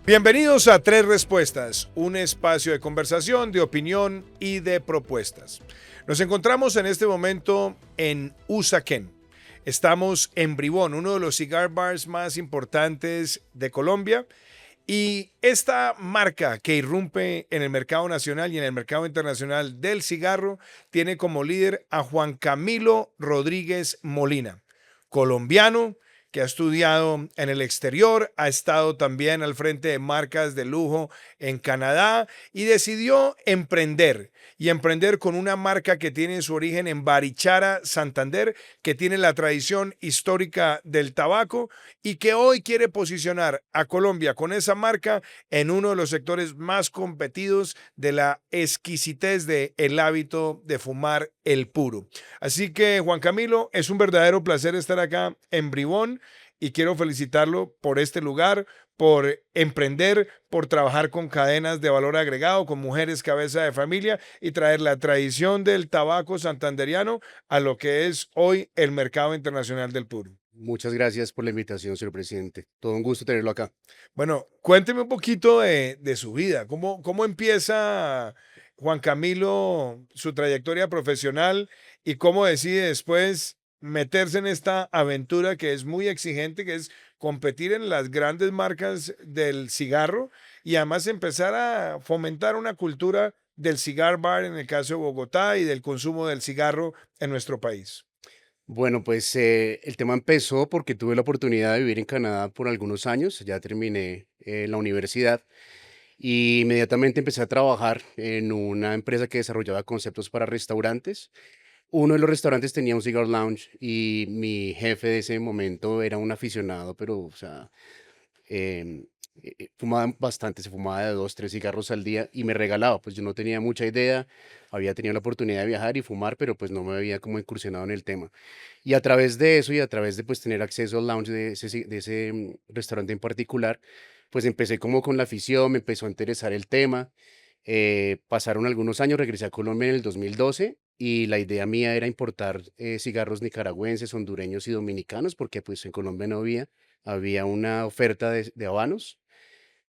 Bienvenidos a Tres Respuestas, un espacio de conversación, de opinión y de propuestas. Nos encontramos en este momento en Usaquén. Estamos en Bribón, uno de los cigar bars más importantes de Colombia. Y esta marca que irrumpe en el mercado nacional y en el mercado internacional del cigarro tiene como líder a Juan Camilo Rodríguez Molina, colombiano que ha estudiado en el exterior, ha estado también al frente de marcas de lujo en Canadá y decidió emprender. Y emprender con una marca que tiene su origen en Barichara, Santander, que tiene la tradición histórica del tabaco y que hoy quiere posicionar a Colombia con esa marca en uno de los sectores más competidos de la exquisitez del hábito de fumar el puro. Así que, Juan Camilo, es un verdadero placer estar acá en Bribón y quiero felicitarlo por este lugar, por emprender, por trabajar con cadenas de valor agregado, con mujeres cabeza de familia y traer la tradición del tabaco santanderiano a lo que es hoy el mercado internacional del puro. Muchas gracias por la invitación, señor presidente. Todo un gusto tenerlo acá. Bueno, cuénteme un poquito de su vida. ¿Cómo empieza Juan Camilo su trayectoria profesional y cómo decide después meterse en esta aventura que es muy exigente, que es competir en las grandes marcas del cigarro y además empezar a fomentar una cultura del cigar bar en el caso de Bogotá y del consumo del cigarro en nuestro país? Bueno, pues el tema empezó porque tuve la oportunidad de vivir en Canadá por algunos años. Ya terminé la universidad y inmediatamente empecé a trabajar en una empresa que desarrollaba conceptos para restaurantes. Uno de los restaurantes tenía un cigar lounge y mi jefe de ese momento era un aficionado, pero, o sea, em, fumaba bastante, se fumaba de dos, tres cigarros al día y me regalaba, pues yo no tenía mucha idea, había tenido la oportunidad de viajar y fumar, pero pues no me había como incursionado en el tema. Y a través de eso y a través de pues tener acceso al lounge de ese restaurante en particular, pues empecé como con la afición, me empezó a interesar el tema. Pasaron algunos años, regresé a Colombia en el 2012 y la idea mía era importar cigarros nicaragüenses, hondureños y dominicanos, porque pues en Colombia no había una oferta de habanos,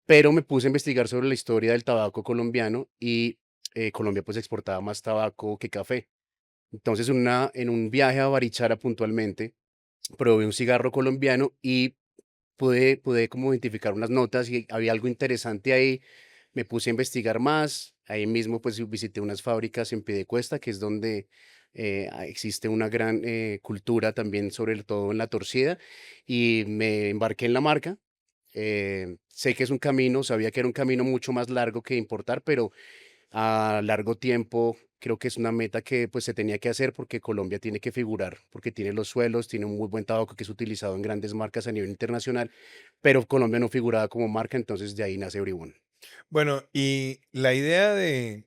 pero me puse a investigar sobre la historia del tabaco colombiano y Colombia pues exportaba más tabaco que café. Entonces en un viaje a Barichara puntualmente, probé un cigarro colombiano y pude como identificar unas notas y había algo interesante ahí. Me puse a investigar más. Ahí mismo pues visité unas fábricas en Piedecuesta, que es donde existe una gran cultura también, sobre todo en la torcida, y me embarqué en la marca. Sé que es un camino, sabía que era un camino mucho más largo que importar, pero a largo tiempo creo que es una meta que pues se tenía que hacer porque Colombia tiene que figurar, porque tiene los suelos, tiene un muy buen tabaco que es utilizado en grandes marcas a nivel internacional, pero Colombia no figuraba como marca, entonces de ahí nace Bribón. Bueno, y la idea de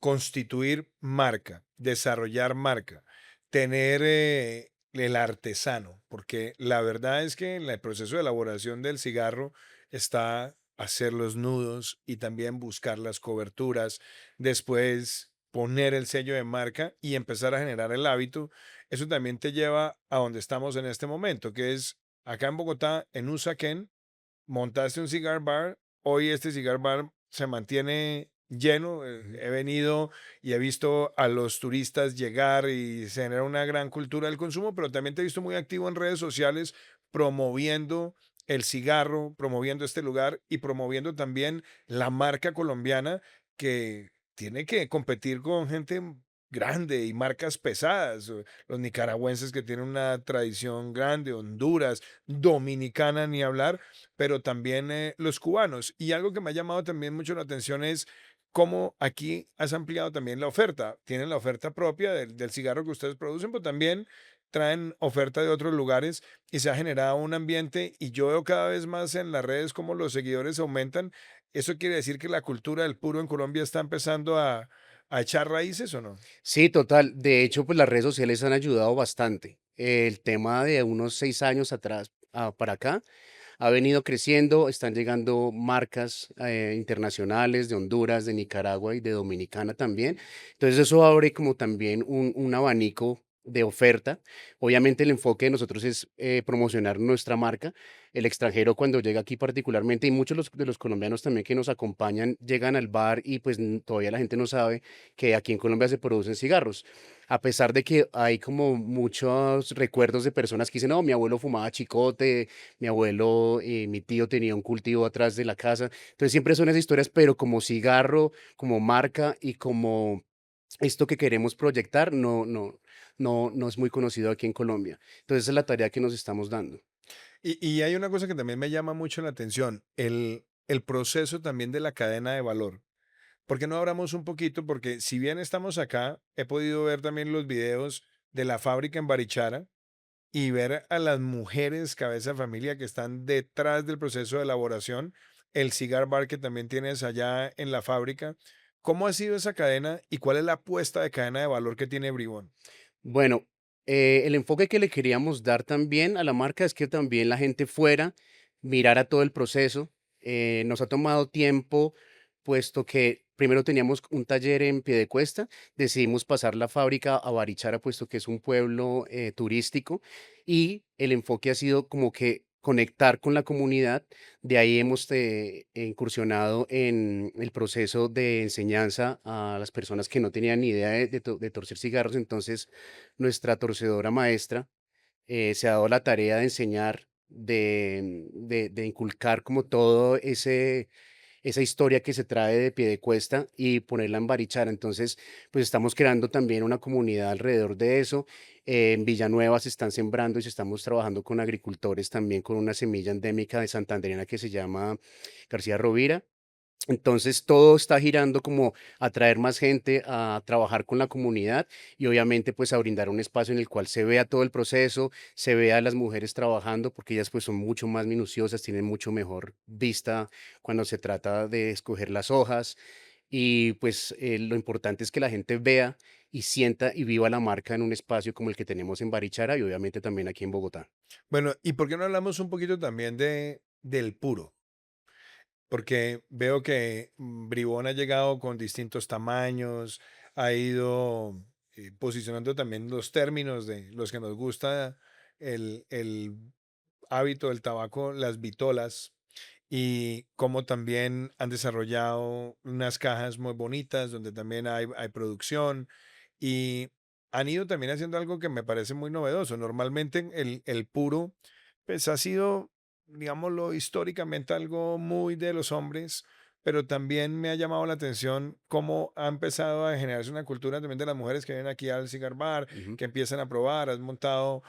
constituir marca, desarrollar marca, tener el artesano, porque la verdad es que en el proceso de elaboración del cigarro está hacer los nudos y también buscar las coberturas, después poner el sello de marca y empezar a generar el hábito. Eso también te lleva a donde estamos en este momento, que es acá en Bogotá, en Usaquén, montaste un cigar bar. Hoy este cigar bar se mantiene lleno. He venido y he visto a los turistas llegar y se genera una gran cultura del consumo, pero también te he visto muy activo en redes sociales promoviendo el cigarro, promoviendo este lugar y promoviendo también la marca colombiana que tiene que competir con gente grande y marcas pesadas. Los nicaragüenses que tienen una tradición grande, Honduras, Dominicana, ni hablar, pero también los cubanos. Y algo que me ha llamado también mucho la atención es cómo aquí has ampliado también la oferta. Tienen la oferta propia del cigarro que ustedes producen, pero también traen oferta de otros lugares y se ha generado un ambiente y yo veo cada vez más en las redes cómo los seguidores aumentan. ¿Eso quiere decir que la cultura del puro en Colombia está empezando a echar raíces o no? Sí, total. De hecho, pues las redes sociales han ayudado bastante. El tema de unos 6 años atrás para acá ha venido creciendo, están llegando marcas internacionales de Honduras, de Nicaragua y de Dominicana también. Entonces eso abre como también un abanico de oferta. Obviamente el enfoque de nosotros es promocionar nuestra marca. El extranjero cuando llega aquí particularmente, y muchos de los colombianos también que nos acompañan, llegan al bar y pues todavía la gente no sabe que aquí en Colombia se producen cigarros. A pesar de que hay como muchos recuerdos de personas que dicen, no, mi abuelo fumaba chicote, mi abuelo, mi tío tenía un cultivo atrás de la casa. Entonces siempre son esas historias, pero como cigarro, como marca y como esto que queremos proyectar, no es muy conocido aquí en Colombia. Entonces esa es la tarea que nos estamos dando. Y hay una cosa que también me llama mucho la atención, el proceso también de la cadena de valor. ¿Por qué no hablamos un poquito? Porque si bien estamos acá, he podido ver también los videos de la fábrica en Barichara y ver a las mujeres cabeza de familia que están detrás del proceso de elaboración, el cigar bar que también tienes allá en la fábrica. ¿Cómo ha sido esa cadena y cuál es la apuesta de cadena de valor que tiene Bribón? Bueno, el enfoque que le queríamos dar también a la marca es que también la gente fuera, mirara todo el proceso. Nos ha tomado tiempo, puesto que primero teníamos un taller en Piedecuesta, decidimos pasar la fábrica a Barichara, puesto que es un pueblo turístico, y el enfoque ha sido como que conectar con la comunidad. De ahí hemos incursionado en el proceso de enseñanza a las personas que no tenían ni idea de torcer cigarros. Entonces, nuestra torcedora maestra se ha dado la tarea de enseñar, de inculcar como todo esa historia que se trae de Piedecuesta y ponerla en Barichara. Entonces, pues estamos creando también una comunidad alrededor de eso. En Villanueva se están sembrando y estamos trabajando con agricultores también con una semilla endémica de santandereana que se llama García Rovira. Entonces todo está girando como a traer más gente a trabajar con la comunidad y obviamente pues a brindar un espacio en el cual se vea todo el proceso, se vea a las mujeres trabajando porque ellas pues son mucho más minuciosas, tienen mucho mejor vista cuando se trata de escoger las hojas y pues lo importante es que la gente vea y sienta y viva la marca en un espacio como el que tenemos en Barichara y obviamente también aquí en Bogotá. Bueno, ¿y por qué no hablamos un poquito también del puro? Porque veo que Bribón ha llegado con distintos tamaños, ha ido posicionando también los términos de los que nos gusta el hábito del tabaco, las vitolas, y cómo también han desarrollado unas cajas muy bonitas donde también hay producción y han ido también haciendo algo que me parece muy novedoso. Normalmente el puro, pues ha sido, digámoslo, históricamente algo muy de los hombres, pero también me ha llamado la atención cómo ha empezado a generarse una cultura también de las mujeres que vienen aquí al cigar bar, Ujú, que empiezan a probar. Has montado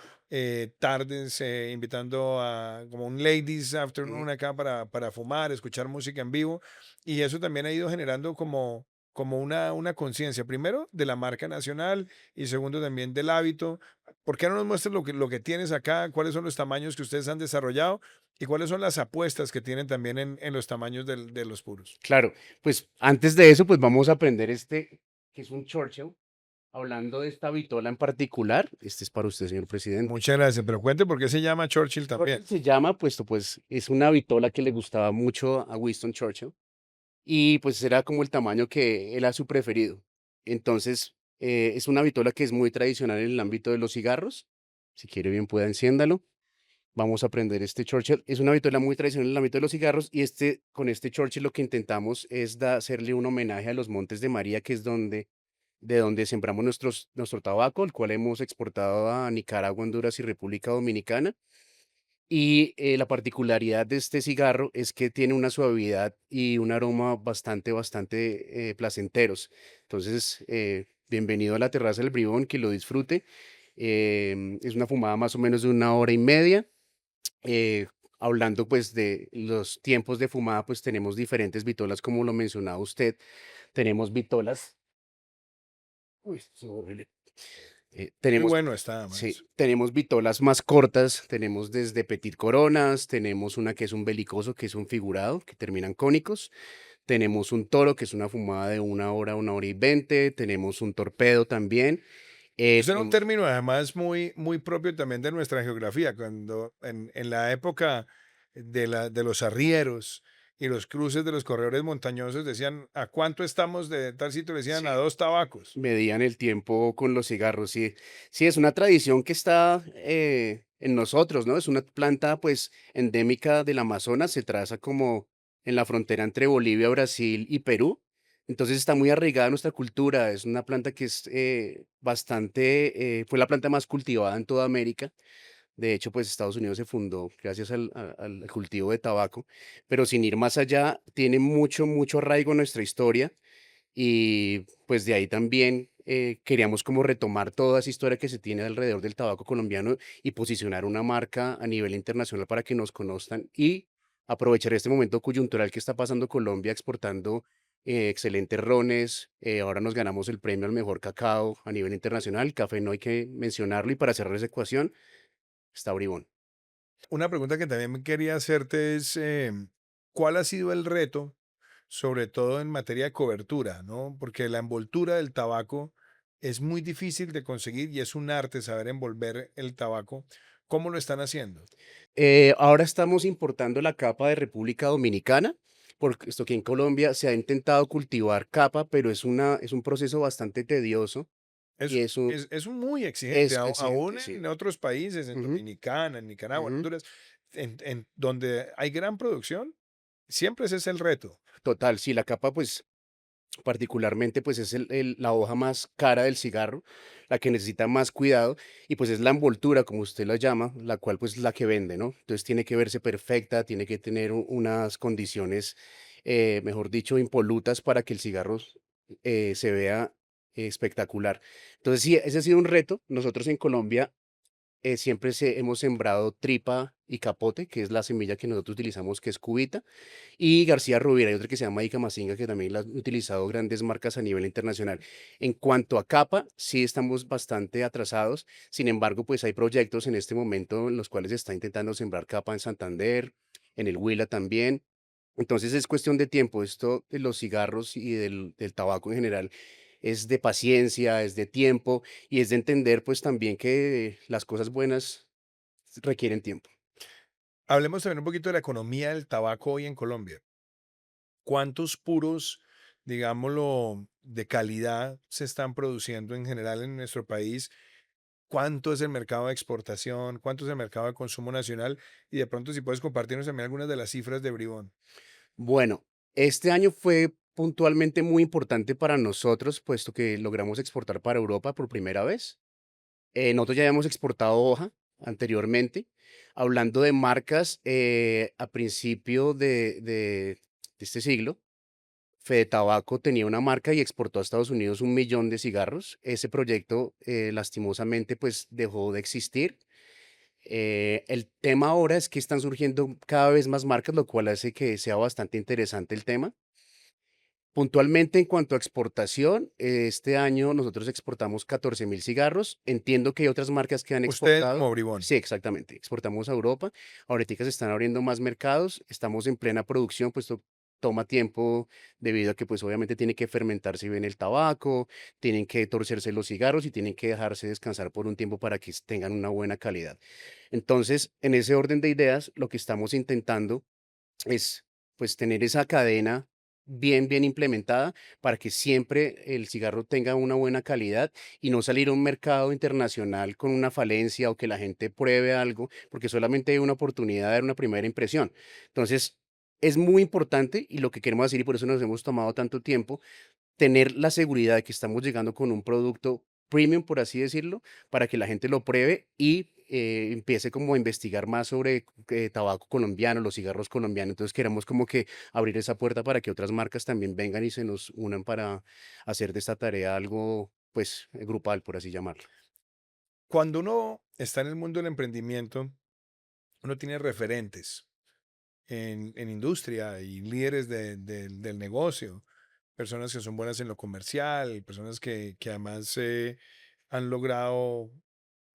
tardes invitando a como un ladies ujú. afternoon acá para fumar, escuchar música en vivo, y eso también ha ido generando como una conciencia, primero de la marca nacional y segundo también del hábito. ¿Por qué no nos muestras lo que tienes acá? ¿Cuáles son los tamaños que ustedes han desarrollado? ¿Y cuáles son las apuestas que tienen también en los tamaños de los puros? Claro, pues antes de eso, pues vamos a aprender este, que es un Churchill. Hablando de esta vitola en particular, este es para usted, señor presidente. Muchas gracias, pero cuente por qué se llama Churchill también. Churchill se llama, puesto pues es una vitola que le gustaba mucho a Winston Churchill y pues era como el tamaño que él era su preferido. Entonces, es una vitola que es muy tradicional en el ámbito de los cigarros. Si quiere bien pueda enciéndalo. Vamos a aprender este Churchill. Es una vitola muy tradicional en el ámbito de los cigarros y con este Churchill lo que intentamos es hacerle un homenaje a los Montes de María, que es de donde sembramos nuestro tabaco, el cual hemos exportado a Nicaragua, Honduras y República Dominicana. Y la particularidad de este cigarro es que tiene una suavidad y un aroma bastante placenteros. Entonces, bienvenido a la terraza del Bribón, que lo disfrute. Es una fumada más o menos de una hora y media. eh, Hablando pues de los tiempos de fumada, pues tenemos diferentes vitolas, como lo mencionaba usted. Tenemos vitolas. Uy, se me horrible. Muy Tenemos, bueno está, sí, maestro. tenemos vitolas más cortas, tenemos desde Petit Coronas, tenemos una que es un belicoso, que es un figurado, que terminan cónicos, tenemos un toro, que es una fumada de una hora y 20, tenemos un torpedo también. Ese era un Tenemos, término además muy propio también de nuestra geografía, cuando en la época de los arrieros y los cruces de los corredores montañosos decían, ¿a cuánto estamos de tal sitio? Le decían, a Sí. 2 tabacos. Medían el tiempo con los cigarros, sí. Sí, es una tradición que está en nosotros, ¿no? Es una planta, pues, endémica del Amazonas, se traza como en la frontera entre Bolivia, Brasil y Perú. Entonces está muy arraigada a nuestra cultura. Es una planta que es fue la planta más cultivada en toda América. De hecho, pues Estados Unidos se fundó gracias al cultivo de tabaco, pero sin ir más allá, tiene mucho, mucho arraigo en nuestra historia y pues de ahí también queríamos como retomar toda esa historia que se tiene alrededor del tabaco colombiano y posicionar una marca a nivel internacional para que nos conozcan y aprovechar este momento coyuntural que está pasando Colombia exportando excelentes rones. Ahora nos ganamos el premio al mejor cacao a nivel internacional. Café no hay que mencionarlo y para cerrar esa ecuación está Bribón. Una pregunta que también quería hacerte es, ¿cuál ha sido el reto, sobre todo en materia de cobertura, ¿no? Porque la envoltura del tabaco es muy difícil de conseguir y es un arte saber envolver el tabaco. ¿Cómo lo están haciendo? Ahora estamos importando la capa de República Dominicana, porque esto que en Colombia se ha intentado cultivar capa, pero es un proceso bastante tedioso y Es muy exigente, es exigente, aún sí. en otros países, en Ujú, Dominicana, en Nicaragua, en ujú. Honduras, en donde hay gran producción, siempre ese es el reto. Total, sí, la capa, pues, particularmente, pues, es la hoja más cara del cigarro, la que necesita más cuidado, y pues es la envoltura, como usted la llama, la cual, pues, es la que vende, ¿no? Entonces tiene que verse perfecta, tiene que tener unas condiciones, mejor dicho, impolutas para que el cigarro se vea espectacular. Entonces, sí, ese ha sido un reto. Nosotros en Colombia siempre hemos sembrado tripa y capote, que es la semilla que nosotros utilizamos, que es cubita, y García Rovira, hay otra que se llama Ica Mazinga, que también la han utilizado grandes marcas a nivel internacional. En cuanto a capa, sí estamos bastante atrasados, sin embargo, pues hay proyectos en este momento en los cuales se está intentando sembrar capa en Santander, en el Huila también. Entonces es cuestión de tiempo. Esto de los cigarros y del tabaco en general es de paciencia, es de tiempo y es de entender pues también que las cosas buenas requieren tiempo. Hablemos también un poquito de la economía del tabaco hoy en Colombia. ¿Cuántos puros, digámoslo, de calidad se están produciendo en general en nuestro país? ¿Cuánto es el mercado de exportación? ¿Cuánto es el mercado de consumo nacional? Y de pronto, si puedes compartirnos también algunas de las cifras de Bribón. Bueno, este año fue puntualmente muy importante para nosotros, puesto que logramos exportar para Europa por primera vez. Nosotros ya habíamos exportado hoja anteriormente. Hablando de marcas, a principio de este siglo, Fede Tabaco tenía una marca y exportó a Estados Unidos 1 millón de cigarros. Ese proyecto, lastimosamente, pues dejó de existir. El tema ahora es que están surgiendo cada vez más marcas, lo cual hace que sea bastante interesante el tema. Puntualmente, en cuanto a exportación, este año nosotros exportamos 14.000 cigarros. Entiendo que hay otras marcas que han Ustedes exportado. como Bribón. Sí, exactamente. Exportamos a Europa. Ahorita se están abriendo más mercados. Estamos en plena producción, pues toma tiempo debido a que pues obviamente tiene que fermentarse bien el tabaco, tienen que torcerse los cigarros y tienen que dejarse descansar por un tiempo para que tengan una buena calidad. Entonces, en ese orden de ideas, lo que estamos intentando es, pues, tener esa cadena bien, bien implementada para que siempre el cigarro tenga una buena calidad y no salir a un mercado internacional con una falencia o que la gente pruebe algo, porque solamente hay una oportunidad de dar una primera impresión. Entonces, es muy importante y lo que queremos decir, y por eso nos hemos tomado tanto tiempo, tener la seguridad de que estamos llegando con un producto premium, por así decirlo, para que la gente lo pruebe y empiece como a investigar más sobre tabaco colombiano, los cigarros colombianos. Entonces queremos como que abrir esa puerta para que otras marcas también vengan y se nos unan para hacer de esta tarea algo, pues, grupal, por así llamarlo. Cuando uno está en el mundo del emprendimiento, uno tiene referentes en industria y líderes del negocio, personas que son buenas en lo comercial, personas que además han logrado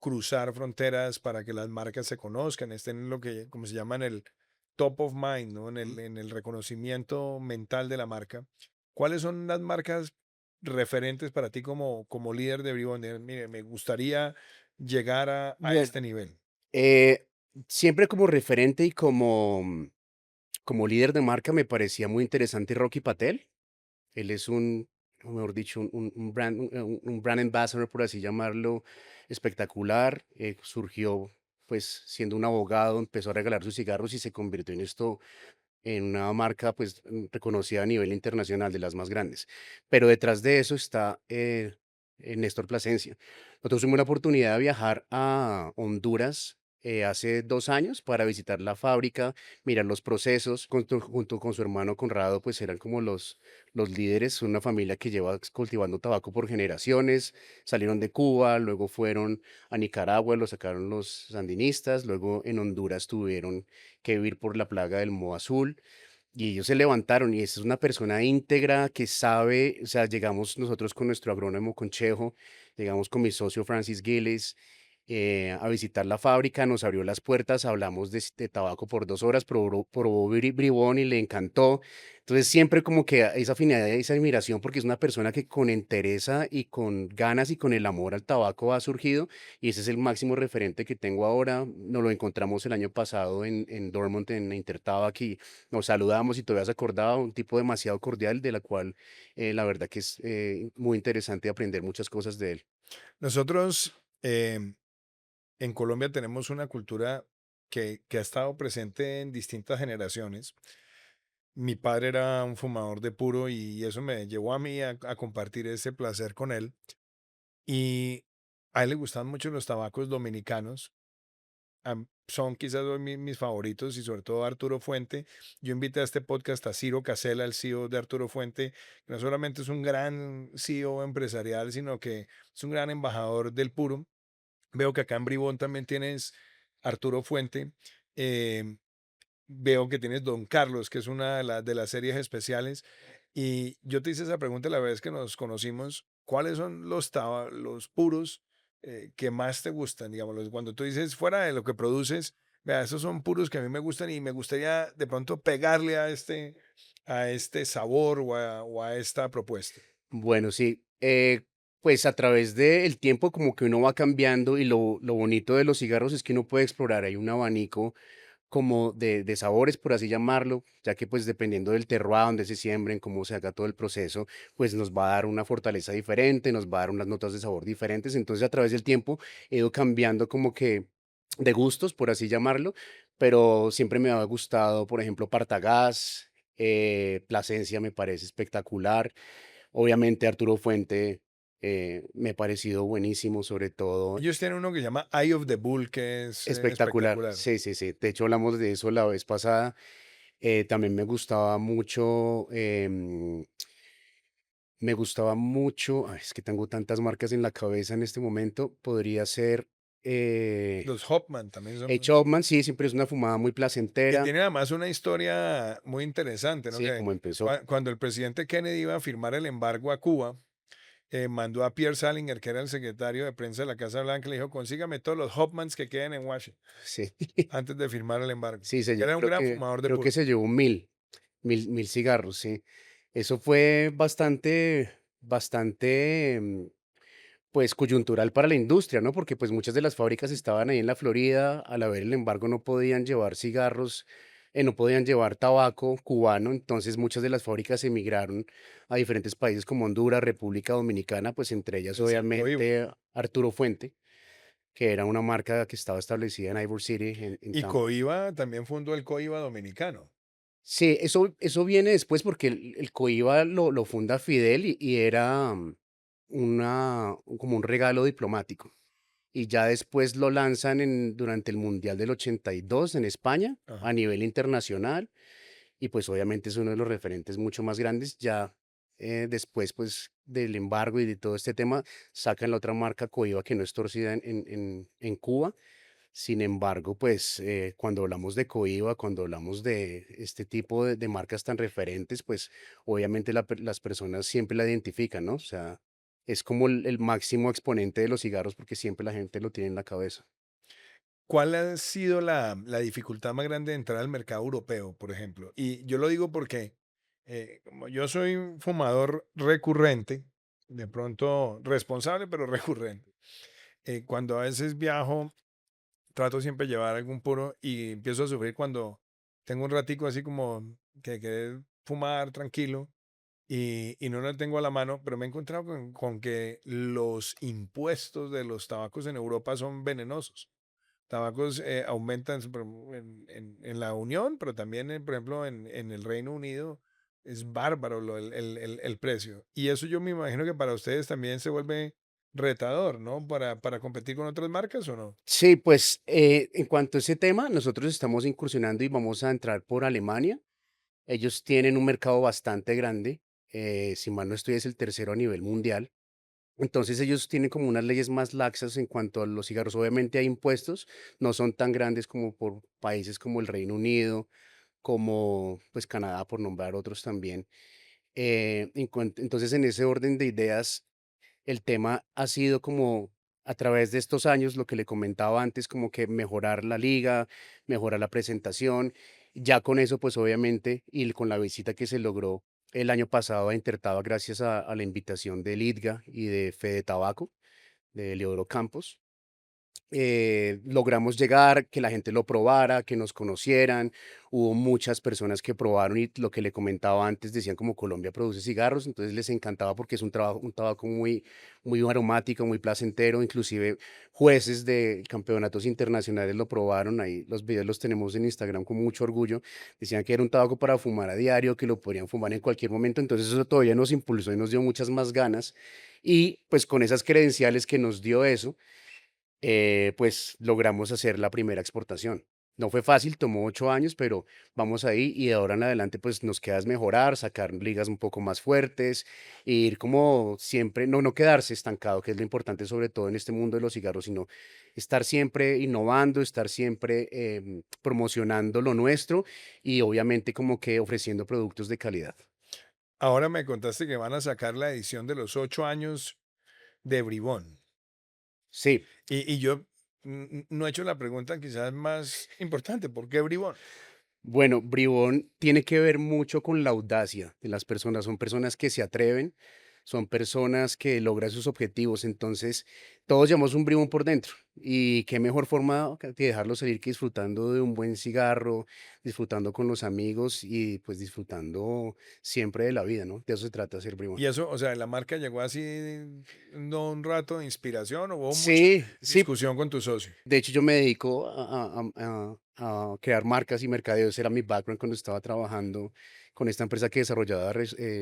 cruzar fronteras para que las marcas se conozcan, estén en lo que, como se llama, en el top of mind, ¿no? Ujú. En el reconocimiento mental de la marca. ¿Cuáles son las marcas referentes para ti como líder de Bribón? Mire, me gustaría llegar a Bueno, este nivel. eh, siempre como referente y como como líder de marca me parecía muy interesante Rocky Patel. Él es o mejor dicho, un brand ambassador, por así llamarlo, espectacular. Surgió pues siendo un abogado, empezó a regalar sus cigarros y se convirtió en esto, en una marca pues reconocida a nivel internacional, de las más grandes. Pero detrás de eso está Néstor Plasencia. Nosotros tuvimos la oportunidad de viajar a Honduras hace 2 años para visitar la fábrica, mirar los procesos, junto con su hermano Conrado, pues eran como los líderes, una familia que lleva cultivando tabaco por generaciones, salieron de Cuba, luego fueron a Nicaragua, lo sacaron los sandinistas, luego en Honduras tuvieron que vivir por la plaga del moho azul. Y ellos se levantaron y esa es una persona íntegra que sabe, o sea, llegamos nosotros con nuestro agrónomo Conchejo, llegamos con mi socio Francis Gillis a visitar la fábrica, nos abrió las puertas, hablamos de tabaco por 2 horas, probó Bribón y le encantó. Entonces siempre como que esa afinidad, esa admiración, porque es una persona que con entereza y con ganas y con el amor al tabaco ha surgido y ese es el máximo referente que tengo ahora. Nos lo encontramos el año pasado en Dortmund, en Intertabac, y nos saludamos y todavía se acordaba, un tipo demasiado cordial de la cual la verdad que es muy interesante aprender muchas cosas de él. Nosotros en Colombia tenemos una cultura que ha estado presente en distintas generaciones. Mi padre era un fumador de puro y eso me llevó a mí a compartir ese placer con él. Y a él le gustaban mucho los tabacos dominicanos. Son quizás hoy mis favoritos y sobre todo Arturo Fuente. Yo invité a este podcast a Ciro Casella, el CEO de Arturo Fuente, que no solamente es un gran CEO empresarial, sino que es un gran embajador del puro. Veo que acá en Bribón también tienes Arturo Fuente. em, Veo que tienes Don Carlos, que es una de las series especiales. Y yo te hice esa pregunta la vez que nos conocimos. ¿Cuáles son los puros que más te gustan? Digamos, cuando tú dices fuera de lo que produces, vea, esos son puros que a mí me gustan y me gustaría de pronto pegarle a este sabor o a esta propuesta. Bueno, sí, pues a través del tiempo como que uno va cambiando y lo bonito de los cigarros es que uno puede explorar, hay un abanico como de sabores, por así llamarlo, ya que pues dependiendo del terroir donde se siembren, cómo se haga todo el proceso, pues nos va a dar una fortaleza diferente, nos va a dar unas notas de sabor diferentes. Entonces a través del tiempo he ido cambiando como que de gustos, por así llamarlo, pero siempre me ha gustado, por ejemplo, Partagás, Plasencia me parece espectacular. Obviamente Arturo Fuente me ha parecido buenísimo, sobre todo Ellos tienen uno que se llama Eye of the Bull, que es espectacular. espectacular. Sí, sí, sí. De hecho hablamos de eso la vez pasada. También me gustaba mucho, ay, es que tengo tantas marcas en la cabeza en este momento, podría ser eh, Los Hopman también son. H. Upmann, sí, siempre es una fumada muy Que placentera, tiene además una historia muy interesante, ¿no? sí, Que como empezó, cuando el presidente Kennedy iba a firmar el embargo a Cuba, mandó a Pierre Salinger, que era el secretario de prensa de la Casa Blanca, y le dijo, consígame todos los Hopmans que queden en Washington sí, antes de firmar el embargo. sí, Era un gran fumador de creo que puro. se llevó mil cigarros, sí. Eso fue bastante, pues coyuntural para la industria, ¿no? Porque pues muchas de las fábricas estaban ahí en la Florida, al haber el embargo no podían llevar cigarros, no podían llevar tabaco cubano, entonces muchas de las fábricas emigraron a diferentes países como Honduras, República Dominicana, pues entre ellas Sí, Coiba. obviamente Arturo Fuente, que era una marca que estaba establecida en Ivor City, en Y Tampa. Coiba también fundó el Coiba dominicano. Sí, eso viene después porque el Coiba lo funda Fidel y era como un regalo diplomático. Y ya después lo lanzan durante el Mundial del 82 en España, a Ajá. nivel internacional, y pues obviamente es uno de los referentes mucho más grandes. Ya después pues del embargo y de todo este tema, sacan la otra marca Coiba que no es torcida en Cuba. Sin embargo, pues cuando hablamos de Coiba, cuando hablamos de este tipo de marcas tan referentes, pues obviamente las personas siempre la identifican, ¿no? O sea, es como el máximo exponente de los cigarros porque siempre la gente lo tiene en la cabeza. ¿Cuál ha sido la dificultad más grande de entrar al mercado europeo, por ejemplo? Y yo lo digo porque como yo soy un fumador recurrente, de pronto responsable, pero recurrente, cuando a veces viajo, trato siempre de llevar algún puro y empiezo a sufrir cuando tengo un ratico así como que querer fumar tranquilo y no la tengo a la mano, pero me he encontrado con que los impuestos de los tabacos en Europa son venenosos. Tabacos aumentan en la Unión, pero también, por ejemplo, en el Reino Unido es bárbaro el precio. Y eso yo me imagino que para ustedes también se vuelve retador, ¿no? Para competir con otras marcas o no. Sí, pues en cuanto a ese tema, nosotros estamos incursionando y vamos a entrar por Alemania. Ellos tienen un mercado bastante grande, si mal no estoy, es el tercero a nivel mundial. Entonces ellos tienen como unas leyes más laxas en cuanto a los cigarros. Obviamente hay impuestos, no son tan grandes como por países como el Reino Unido, como pues Canadá, por nombrar otros también. Entonces en ese orden de ideas, el tema ha sido como a través de estos años, lo que le comentaba antes, como que mejorar la liga, mejorar la presentación. Ya con eso, pues obviamente, y con la visita que se logró el año pasado a Intertaba gracias a la invitación de Lidga y de Fede Tabaco, de Leodoro Campos, logramos llegar, que la gente lo probara, que nos conocieran. Hubo muchas personas que probaron y lo que le comentaba antes decían como Colombia produce cigarros, entonces les encantaba porque es un tabaco muy, muy aromático, muy placentero. Inclusive jueces de campeonatos internacionales lo probaron, ahí los videos los tenemos en Instagram con mucho orgullo. Decían que era un tabaco para fumar a diario, que lo podrían fumar en cualquier momento, entonces eso todavía nos impulsó y nos dio muchas más ganas. Y pues con esas credenciales que nos dio eso, pues logramos hacer la primera exportación. No fue fácil, tomó 8 años, pero vamos ahí y de ahora en adelante pues nos queda es mejorar, sacar ligas un poco más fuertes, e ir como siempre, no quedarse estancado, que es lo importante sobre todo en este mundo de los cigarros, sino estar siempre innovando, estar siempre promocionando lo nuestro y obviamente como que ofreciendo productos de calidad. Ahora me contaste que van a sacar la edición de los 8 años de Bribón. Sí. Y yo no he hecho la pregunta quizás más importante, ¿por qué Bribón? Bueno, Bribón tiene que ver mucho con la audacia de las personas. Son personas que se atreven, son personas que logran sus objetivos. Entonces, todos llevamos un Bribón por dentro. Y qué mejor forma que dejarlo salir que disfrutando de un buen cigarro, disfrutando con los amigos y pues disfrutando siempre de la vida, ¿no? De eso se trata ser Bribón. Y eso, o sea, la marca llegó así, no un rato de inspiración, o hubo mucha Sí, sí. discusión con tu socio. De hecho, yo me dedico a crear marcas y mercadeo. Ese era mi background cuando estaba trabajando con esta empresa que desarrollaba ¿Tú cosas.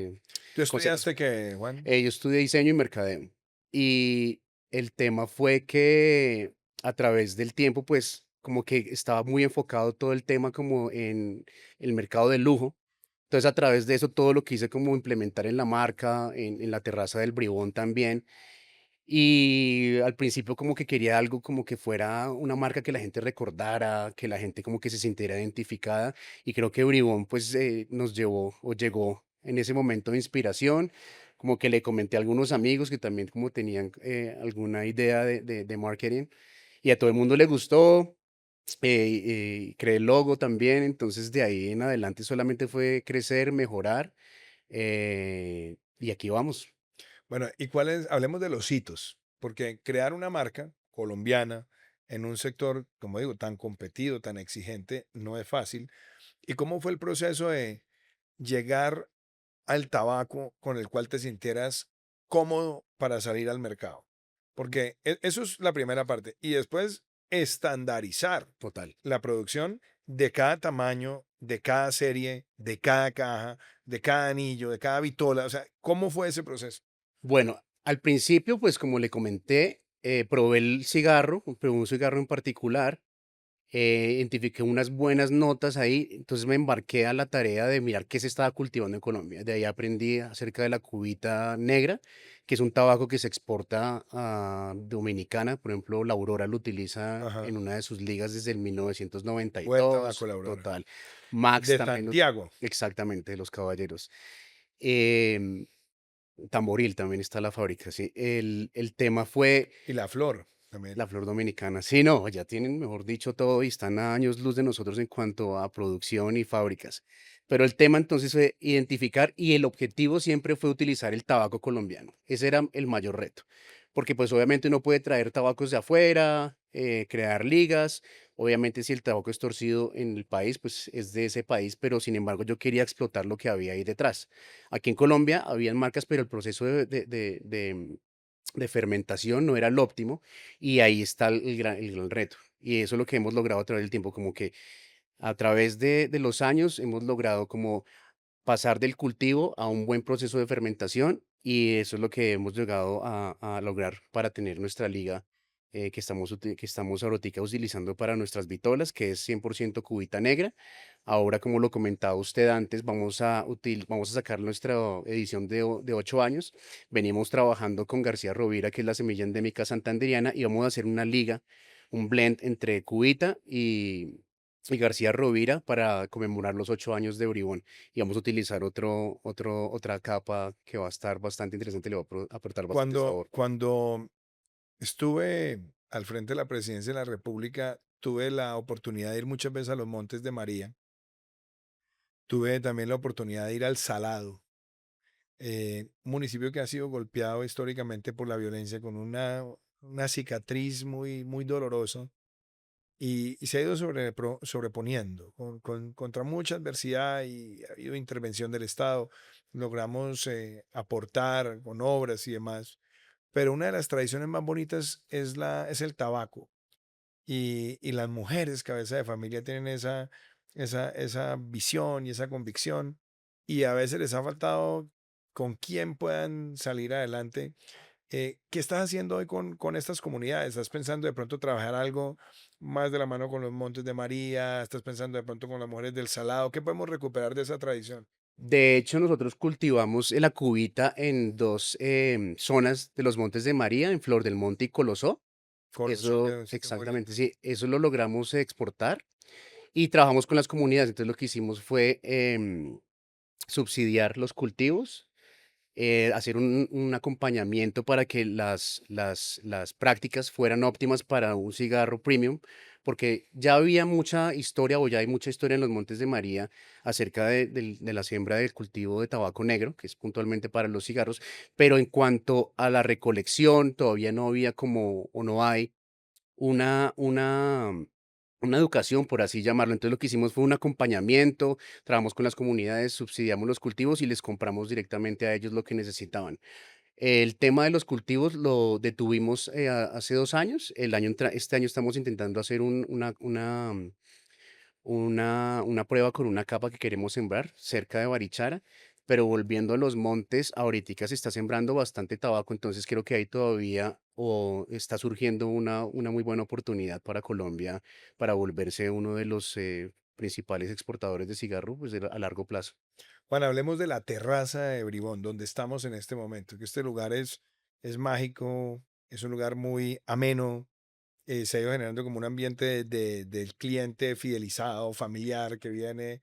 estudiaste qué, Juan? Yo estudié diseño y mercadeo. Y el tema fue que a través del tiempo, pues como que estaba muy enfocado todo el tema como en el mercado del lujo. Entonces, a través de eso, todo lo quise como implementar en la marca, en la terraza del Bribón también. Y al principio como que quería algo como que fuera una marca que la gente recordara, que la gente como que se sintiera identificada. Y creo que Bribón pues nos llevó o llegó en ese momento de inspiración. Como que le comenté a algunos amigos que también como tenían alguna idea de marketing y a todo el mundo le gustó. Creé el logo también, entonces de ahí en adelante solamente fue crecer, mejorar y aquí vamos. Bueno, ¿y cuáles? Hablemos de los hitos, porque crear una marca colombiana en un sector, como digo, tan competido, tan exigente, no es fácil. ¿Y cómo fue el proceso de llegar al tabaco con el cual te sintieras cómodo para salir al mercado? Porque eso es la primera parte. Y después estandarizar Total. la producción de cada tamaño, de cada serie, de cada caja, de cada anillo, de cada vitola. O sea, ¿cómo fue ese proceso? Bueno, al principio, pues como le comenté, probé el cigarro, probé un cigarro en particular, identifiqué unas buenas notas ahí, entonces me embarqué a la tarea de mirar qué se estaba cultivando en Colombia. De ahí aprendí acerca de la cubita negra, que es un tabaco que se exporta a Dominicana. Por ejemplo, la Aurora lo utiliza Ajá. en una de sus ligas desde el Buen tabaco, 1992, la Aurora. total. Max De también, Santiago. exactamente, de los caballeros. Em, Tamboril también está la fábrica, sí. El tema fue Y la flor también. la flor dominicana. Sí, no, ya tienen, mejor dicho, todo y están a años luz de nosotros en cuanto a producción y fábricas. Pero el tema entonces fue identificar y el objetivo siempre fue utilizar el tabaco colombiano. Ese era el mayor reto, porque pues obviamente uno puede traer tabacos de afuera, crear ligas, Obviamente, si el tabaco es torcido en el país, pues es de ese país, pero sin embargo yo quería explotar lo que había ahí detrás. Aquí en Colombia habían marcas, pero el proceso de fermentación no era el óptimo y ahí está el gran reto. Y eso es lo que hemos logrado a través del tiempo, como que a través de los años hemos logrado como pasar del cultivo a un buen proceso de fermentación y eso es lo que hemos llegado a lograr para tener nuestra liga que estamos ahorita utilizando para nuestras vitolas, que es 100% cubita negra. Ahora, como lo comentaba usted antes, vamos a sacar nuestra edición de 8 años. Venimos trabajando con García Rovira, que es la semilla endémica santanderiana, y vamos a hacer una liga, un blend entre cubita y García Rovira para conmemorar los 8 años de Bribón y vamos a utilizar otra capa que va a estar bastante interesante, le va a aportar bastante sabor. Cuando estuve al frente de la presidencia de la República, tuve la oportunidad de ir muchas veces a los Montes de María. Tuve también la oportunidad de ir al Salado, un municipio que ha sido golpeado históricamente por la violencia, con una cicatriz muy dolorosa, y se ha ido sobreponiendo contra mucha adversidad y ha habido intervención del Estado. Logramos aportar con obras y demás, pero una de las tradiciones más bonitas es el tabaco. Y las mujeres cabeza de familia tienen esa visión y esa convicción, y a veces les ha faltado con quién puedan salir adelante. ¿Qué estás haciendo hoy con estas comunidades? ¿Estás pensando de pronto trabajar algo más de la mano con los Montes de María? ¿Estás pensando de pronto con las mujeres del Salado? ¿Qué podemos recuperar de esa tradición? De hecho, nosotros cultivamos la cubita en dos zonas de los Montes de María, en Flor del Monte y Colosó. Colosó, Eso, que es un sitio muy exactamente, lindo. sí, eso lo logramos exportar y trabajamos con las comunidades. Entonces, lo que hicimos fue subsidiar los cultivos, hacer un acompañamiento para que las prácticas fueran óptimas para un cigarro premium, porque ya había mucha historia o ya hay mucha historia en los Montes de María acerca de la siembra del cultivo de tabaco negro, que es puntualmente para los cigarros, pero en cuanto a la recolección, todavía no había como, o no hay una, una, una educación, por así llamarlo. Entonces lo que hicimos fue un acompañamiento, trabajamos con las comunidades, subsidiamos los cultivos y les compramos directamente a ellos lo que necesitaban. El tema de los cultivos lo detuvimos hace 2 años. Este año estamos intentando hacer una prueba con una capa que queremos sembrar cerca de Barichara, pero volviendo a los montes, ahorita se está sembrando bastante tabaco, entonces creo que ahí todavía o está surgiendo una muy buena oportunidad para Colombia para volverse uno de los principales exportadores de cigarro pues, a largo plazo. Juan, hablemos de la terraza de Bribón, donde estamos en este momento, que este lugar es mágico, es un lugar muy ameno. Se ha ido generando como un ambiente del cliente fidelizado, familiar que viene.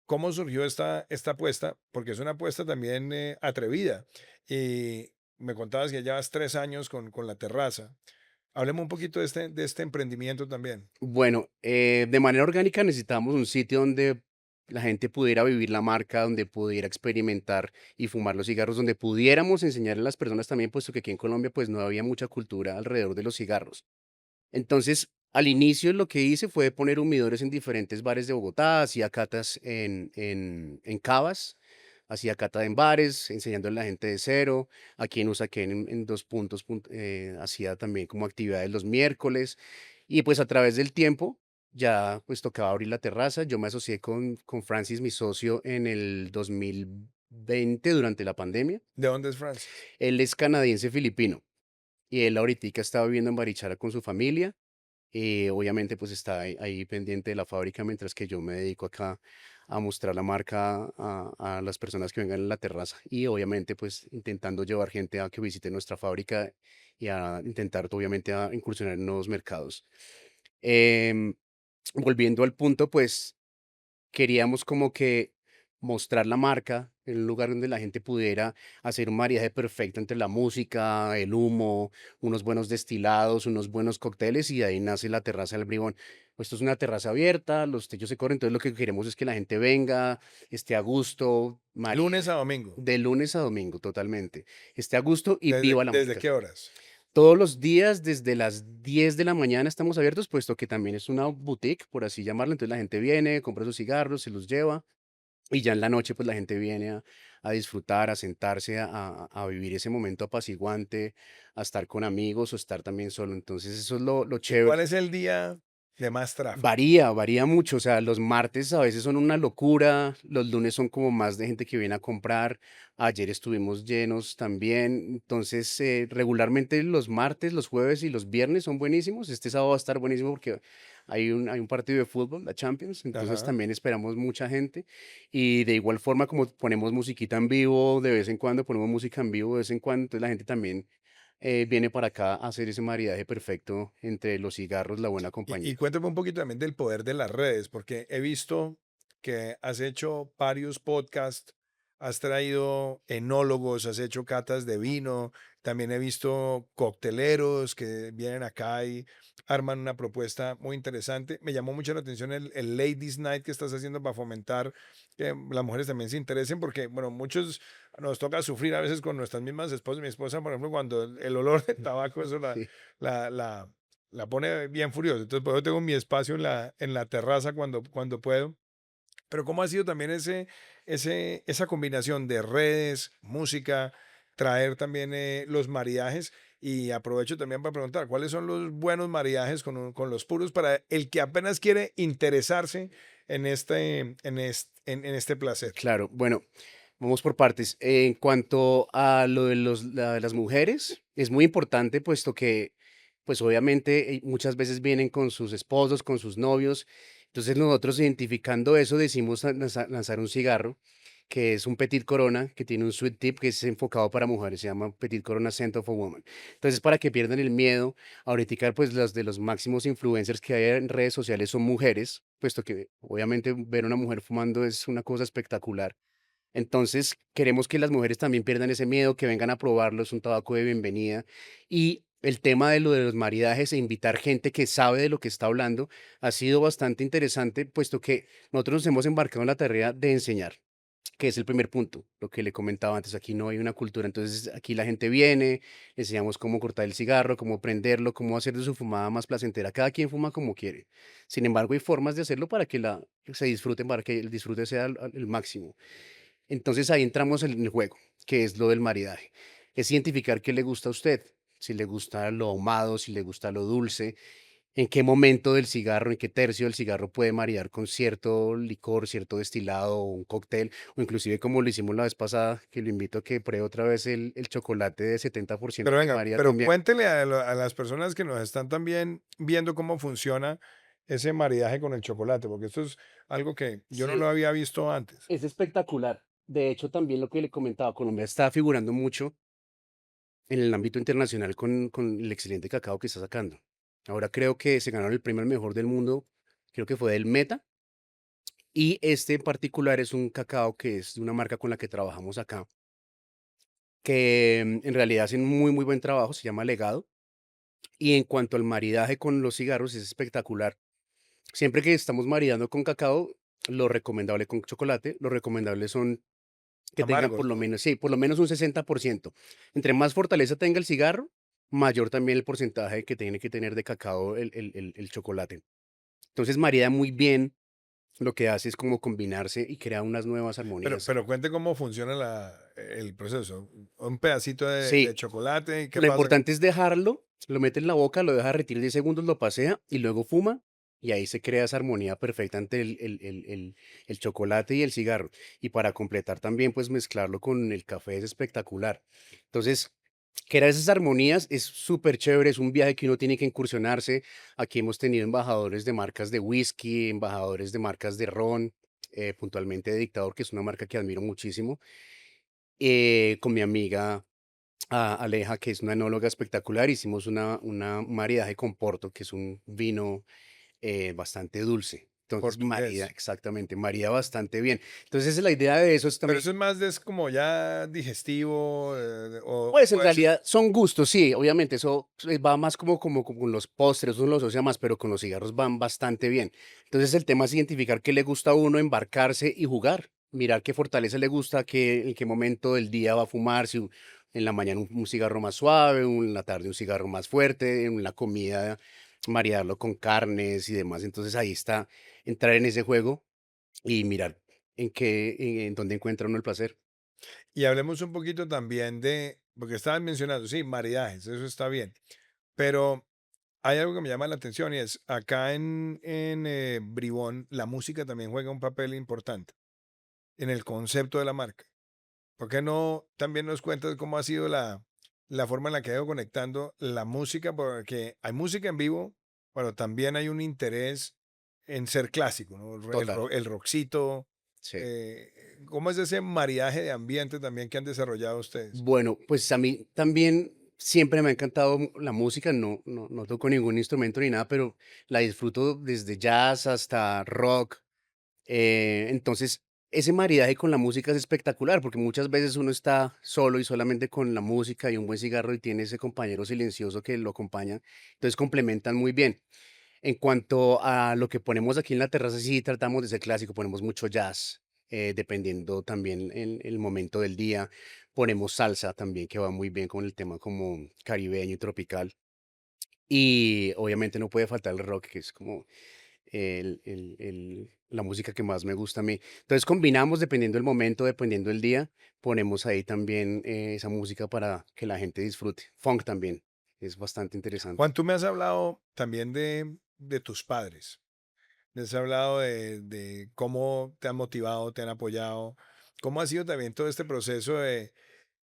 ¿Cómo surgió esta apuesta? Porque es una apuesta también atrevida. Y me contabas que ya llevas 3 años con la terraza. Hablemos un poquito de este emprendimiento también. Bueno, de manera orgánica necesitamos un sitio donde la gente pudiera vivir la marca, donde pudiera experimentar y fumar los cigarros, donde pudiéramos enseñarle a las personas también, puesto que aquí en Colombia pues no había mucha cultura alrededor de los cigarros. Entonces, al inicio lo que hice fue poner humidores en diferentes bares de Bogotá, hacía catas en cavas, hacía cata en bares, enseñándole a la gente de cero. Aquí en Usaquén, en 2 puntos, hacía también como actividades los miércoles. Y pues a través del tiempo ya pues tocaba abrir la terraza. Yo me asocié con Francis, mi socio, en el 2020 durante la pandemia. ¿De dónde es Francis? Él es canadiense filipino y él ahorita está viviendo en Barichara con su familia. Obviamente, pues está ahí pendiente de la fábrica, mientras que yo me dedico acá a mostrar la marca a las personas que vengan a la terraza y obviamente pues intentando llevar gente a que visite nuestra fábrica y a intentar obviamente a incursionar en nuevos mercados. Em, Volviendo al punto, pues queríamos como que mostrar la marca en un lugar donde la gente pudiera hacer un maridaje perfecto entre la música, el humo, unos buenos destilados, unos buenos cócteles y de ahí nace la terraza del Bribón. Pues esto es una terraza abierta, los techos se corren, entonces lo que queremos es que la gente venga, esté a gusto, Lunes a domingo. de lunes a domingo totalmente, esté a gusto y ¿Desde, viva la desde marca. qué horas? Todos los días desde las 10 de la mañana estamos abiertos, puesto que también es una boutique, por así llamarlo. Entonces la gente viene, compra sus cigarros, se los lleva y ya en la noche pues la gente viene a disfrutar, a sentarse, a vivir ese momento apaciguante, a estar con amigos o estar también solo. Entonces eso es lo ¿Y cuál chévere. es el día de más tráfico? Varía mucho, o sea, los martes a veces son una locura, los lunes son como más de gente que viene a comprar, ayer estuvimos llenos también, entonces regularmente los martes, los jueves y los viernes son buenísimos, este sábado va a estar buenísimo porque hay un partido de fútbol, la Champions, entonces Ajá. también esperamos mucha gente y de igual forma como ponemos musiquita en vivo de vez en cuando, ponemos música en vivo de vez en cuando, entonces la gente también viene para acá a hacer ese maridaje perfecto entre los cigarros, la buena Y compañía. cuéntame un poquito también del poder de las redes, porque he visto que has hecho varios podcasts, has traído enólogos, has hecho catas de vino, también he visto cocteleros que vienen acá y arman una propuesta muy interesante. Me llamó mucho la atención el Ladies Night que estás haciendo para fomentar que las mujeres también se interesen, porque, bueno, muchos nos toca sufrir a veces con nuestras mismas esposas. Mi esposa, por ejemplo, cuando el olor de tabaco, eso Sí. la, la, la pone bien furiosa. Entonces, por eso tengo mi espacio en la terraza cuando puedo. Pero ¿cómo ha sido también esa combinación de redes, música, traer también los maridajes? Y aprovecho también para preguntar, ¿cuáles son los buenos maridajes con los puros para el que apenas quiere interesarse en este placer? Claro, bueno, vamos por partes. En cuanto a lo de las mujeres, es muy importante, puesto que, pues obviamente, muchas veces vienen con sus esposos, con sus novios. Entonces nosotros identificando eso decimos lanzar un cigarro, que es un Petit Corona, que tiene un sweet tip que es enfocado para mujeres, se llama Petit Corona Scent of a Woman. Entonces, para que pierdan el miedo, ahorita pues las de los máximos influencers que hay en redes sociales son mujeres, puesto que obviamente ver una mujer fumando es una cosa espectacular. Entonces, queremos que las mujeres también pierdan ese miedo, que vengan a probarlo, es un tabaco de bienvenida. Y el tema de lo de los maridajes e invitar gente que sabe de lo que está hablando ha sido bastante interesante, puesto que nosotros nos hemos embarcado en la tarea de enseñar, que es el primer punto, lo que le comentaba antes, aquí no hay una cultura, entonces aquí la gente viene, le enseñamos cómo cortar el cigarro, cómo prenderlo, cómo hacer de su fumada más placentera, cada quien fuma como quiere. Sin embargo, hay formas de hacerlo para que se disfruten, para que el disfrute sea el máximo. Entonces ahí entramos en el juego, que es lo del maridaje. Es identificar qué le gusta a usted, si le gusta lo ahumado, si le gusta lo dulce, en qué momento del cigarro, en qué tercio del cigarro puede maridar con cierto licor, cierto destilado o un cóctel, o inclusive como lo hicimos la vez pasada, que lo invito a que pruebe otra vez el chocolate de 70% Pero que venga, marida pero también. cuéntele a las personas que nos están también viendo cómo funciona ese maridaje con el chocolate, porque esto es algo que yo no lo Sí, había visto antes. es espectacular. De hecho, también lo que le comentaba, Colombia está figurando mucho en el ámbito internacional con el excelente cacao que está sacando. Ahora creo que se ganaron el premio al mejor del mundo, creo que fue del Meta, y este en particular es un cacao que es de una marca con la que trabajamos acá, que en realidad hacen muy buen trabajo, se llama Legado, y en cuanto al maridaje con los cigarros es espectacular. Siempre que estamos maridando con cacao, lo recomendable con chocolate, lo recomendable son que tengan por Amargos, lo ¿no? menos, sí, por lo menos un 60%. Entre más fortaleza tenga el cigarro, mayor también el porcentaje que tiene que tener de cacao el chocolate. Entonces marida muy bien, lo que hace es como combinarse y crea unas nuevas armonías. Pero cuente cómo funciona el proceso. Un pedacito de Sí, chocolate, ¿qué lo pasa con? importante es dejarlo, lo mete en la boca, lo deja retirar 10 segundos, lo pasea y luego fuma. Y ahí se crea esa armonía perfecta entre el chocolate y el cigarro. Y para completar también, pues mezclarlo con el café es espectacular. Entonces, crear esas armonías es súper chévere, es un viaje que uno tiene que incursionarse. Aquí hemos tenido embajadores de marcas de whisky, embajadores de marcas de ron, puntualmente de Dictador, que es una marca que admiro muchísimo, con mi amiga Aleja, que es una enóloga espectacular, hicimos un maridaje con Porto, que es un vino bastante dulce. Entonces, marida, Portugués. exactamente, marida bastante bien. Entonces, la idea de eso es Pero también, eso es más como ya digestivo, o pues en puede ser. realidad son gustos, sí, obviamente, eso va más como con los postres, uno lo asocia más, pero con los cigarros van bastante bien. Entonces, el tema es identificar qué le gusta a uno, embarcarse y jugar. Mirar qué fortaleza le gusta, en qué momento del día va a fumar, si En la mañana un cigarro más suave, en la tarde un cigarro más fuerte, en la comida marearlo con carnes y demás. Entonces ahí está entrar en ese juego y mirar en dónde encuentra uno el placer. Y hablemos un poquito también de, porque estaban mencionando, sí, maridajes, eso está bien, pero hay algo que me llama la atención y es, acá en Bribón, la música también juega un papel importante en el concepto de la marca. ¿Por qué no también nos cuentas cómo ha sido la forma en la que ha ido conectando la música? Porque hay música en vivo, pero también hay un interés en ser clásico, ¿no? Total, El rockcito. sí. ¿Cómo es ese maridaje de ambiente también que han desarrollado ustedes? Bueno, pues a mí también siempre me ha encantado la música, no toco ningún instrumento ni nada, pero la disfruto desde jazz hasta rock. Entonces, ese maridaje con la música es espectacular, porque muchas veces uno está solo y solamente con la música y un buen cigarro y tiene ese compañero silencioso que lo acompaña, entonces complementan muy bien. En cuanto a lo que ponemos aquí en la terraza, sí tratamos de ser clásico, ponemos mucho jazz, dependiendo también el momento del día. Ponemos salsa también, que va muy bien con el tema como caribeño y tropical. Y obviamente no puede faltar el rock, que es como la música que más me gusta a mí. Entonces combinamos, dependiendo del momento, dependiendo del día, ponemos ahí también esa música para que la gente disfrute. Funk también, es bastante interesante. Juan, tú me has hablado también de tus padres. Me has hablado de cómo te han motivado, te han apoyado. ¿Cómo ha sido también todo este proceso de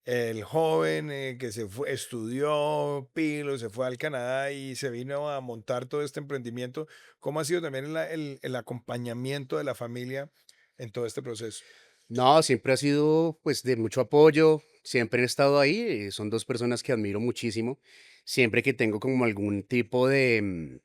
el joven que se fue, estudió Pilo, se fue al Canadá y se vino a montar todo este emprendimiento? ¿Cómo ha sido también el acompañamiento de la familia en todo este proceso? No, siempre ha sido pues de mucho apoyo, siempre han estado ahí, son dos personas que admiro muchísimo. Siempre que tengo como algún tipo de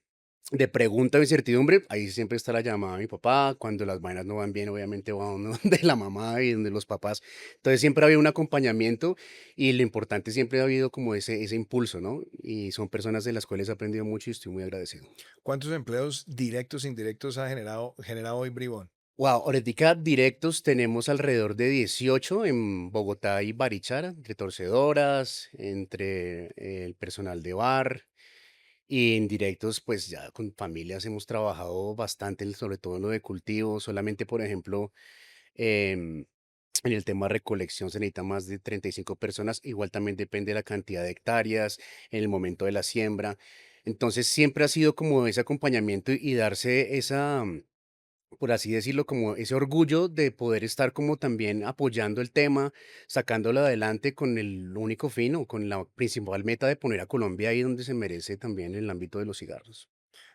pregunta o incertidumbre, ahí siempre está la llamada de mi papá. Cuando las vainas no van bien, obviamente va uno de la mamá y donde los papás. Entonces siempre ha habido un acompañamiento y lo importante siempre ha habido como ese impulso, ¿no? Y son personas de las cuales he aprendido mucho y estoy muy agradecido. ¿Cuántos empleos directos e indirectos ha generado hoy Bribón? Wow, ahorita directos tenemos alrededor de 18 en Bogotá y Barichara, entre torcedoras, entre el personal de bar y indirectos, pues ya con familias hemos trabajado bastante, sobre todo en lo de cultivo, solamente por ejemplo, em, en el tema recolección se necesita más de 35 personas, igual también depende de la cantidad de hectáreas, en el momento de la siembra. Entonces siempre ha sido como ese acompañamiento y darse esa por así decirlo, como ese orgullo de poder estar como también apoyando el tema, sacándolo adelante con el único fin o con la principal meta de poner a Colombia ahí donde se merece también en el ámbito de los cigarros.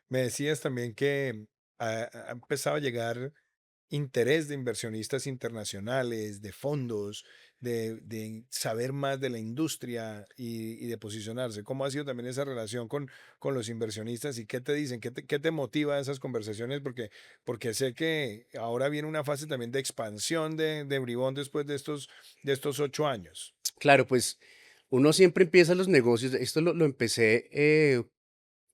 Me decías también que ha empezado a llegar interés de inversionistas internacionales, de fondos, de saber más de la industria y de posicionarse. ¿Cómo ha sido también esa relación con los inversionistas y qué te dicen? Qué te motiva a esas conversaciones? Porque sé que ahora viene una fase también de expansión de Bribón después de estos 8 años. Claro, pues uno siempre empieza los negocios, esto lo empecé,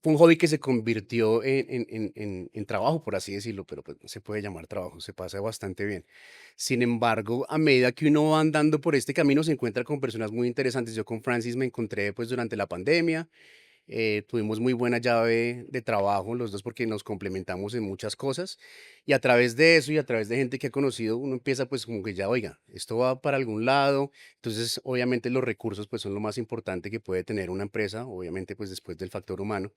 fue un hobby que se convirtió en trabajo, por así decirlo, pero pues no se puede llamar trabajo, se pasa bastante bien. Sin embargo, a medida que uno va andando por este camino, se encuentra con personas muy interesantes. Yo con Francis me encontré pues durante la pandemia. Tuvimos muy buena llave de trabajo los dos porque nos complementamos en muchas cosas y a través de eso y a través de gente que ha conocido uno empieza pues como que ya, oiga, esto va para algún lado, entonces obviamente los recursos pues son lo más importante que puede tener una empresa, obviamente pues después del factor humano.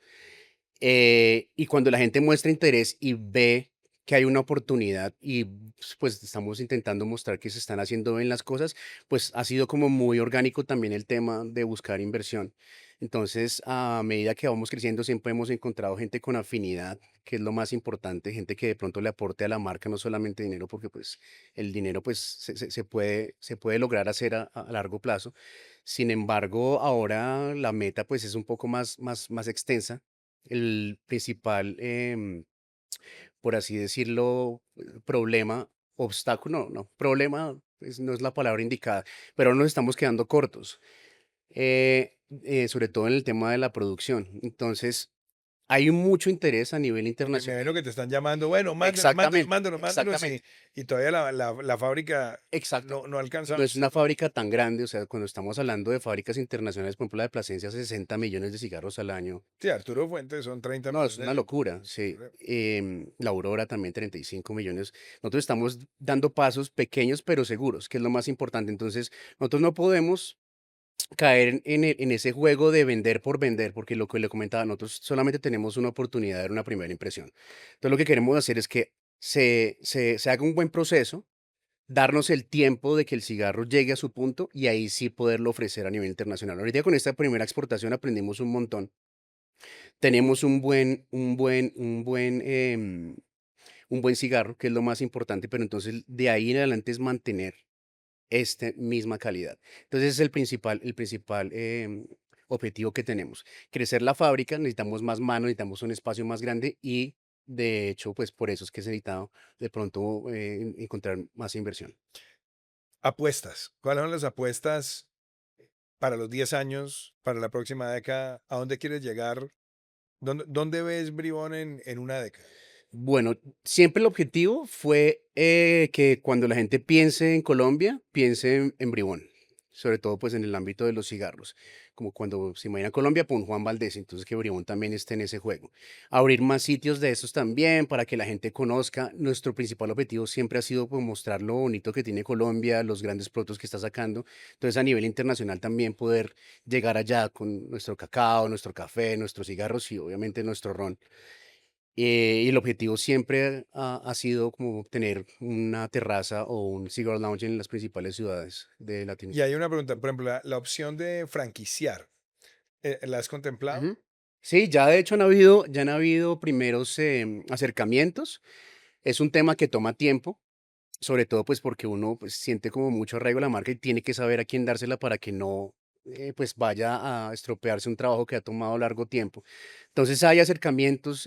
Y cuando la gente muestra interés y ve que hay una oportunidad y pues estamos intentando mostrar que se están haciendo bien las cosas, pues ha sido como muy orgánico también el tema de buscar inversión. Entonces, a medida que vamos creciendo, siempre hemos encontrado gente con afinidad, que es lo más importante, gente que de pronto le aporte a la marca no solamente dinero, porque pues el dinero pues se puede lograr hacer a largo plazo. Sin embargo, ahora la meta pues es un poco más extensa. El principal, por así decirlo, problema, obstáculo, no, problema pues, no es la palabra indicada, pero nos estamos quedando cortos, sobre todo en el tema de la producción. Entonces, Hay mucho interés a nivel Porque me imagino internacional. que te están llamando, bueno, Exactamente, mándenos exactamente, y todavía la fábrica exactamente. no No es alcanza. una fábrica tan grande, o sea, cuando estamos hablando de fábricas internacionales, por ejemplo, la de Plasencia, 60 millones de cigarros al año. Sí, Arturo Fuentes son 30 No, es una millones. locura, sí. La Aurora también 35 millones. Nosotros estamos dando pasos pequeños pero seguros, que es lo más importante. Entonces, nosotros no podemos caer en ese juego de vender por vender, porque lo que le comentaba, nosotros solamente tenemos una oportunidad de dar una primera impresión. Entonces, lo que queremos hacer es que se haga un buen proceso, darnos el tiempo de que el cigarro llegue a su punto y ahí sí poderlo ofrecer a nivel internacional. Ahorita con esta primera exportación aprendimos un montón. Tenemos un buen cigarro, que es lo más importante, pero entonces de ahí en adelante es mantener esta misma calidad. Entonces es el principal objetivo que tenemos. Crecer la fábrica, necesitamos más manos, necesitamos un espacio más grande y de hecho, pues por eso es que se necesita de pronto encontrar más inversión. Apuestas. ¿Cuáles son las apuestas para los 10 años, para la próxima década? ¿A dónde quieres llegar? ¿Dónde ves Bribón en una década? Bueno, siempre el objetivo fue que cuando la gente piense en Colombia, piense en Bribón, sobre todo pues en el ámbito de los cigarros, como cuando se imagina Colombia, pues Juan Valdez, entonces que Bribón también esté en ese juego. Abrir más sitios de esos también para que la gente conozca. Nuestro principal objetivo siempre ha sido pues, mostrar lo bonito que tiene Colombia, los grandes productos que está sacando. Entonces a nivel internacional también poder llegar allá con nuestro cacao, nuestro café, nuestros cigarros y obviamente nuestro ron. Y el objetivo siempre ha sido como tener una terraza o un cigar lounge en las principales ciudades de Y hay Latinoamérica. una pregunta, por ejemplo, la opción de franquiciar, ¿la has contemplado? Ujú. Sí, ya de hecho ya han habido primeros acercamientos. Es un tema que toma tiempo, sobre todo pues porque uno pues, siente como mucho arraigo a la marca y tiene que saber a quién dársela para que no pues vaya a estropearse un trabajo que ha tomado largo tiempo. Entonces hay acercamientos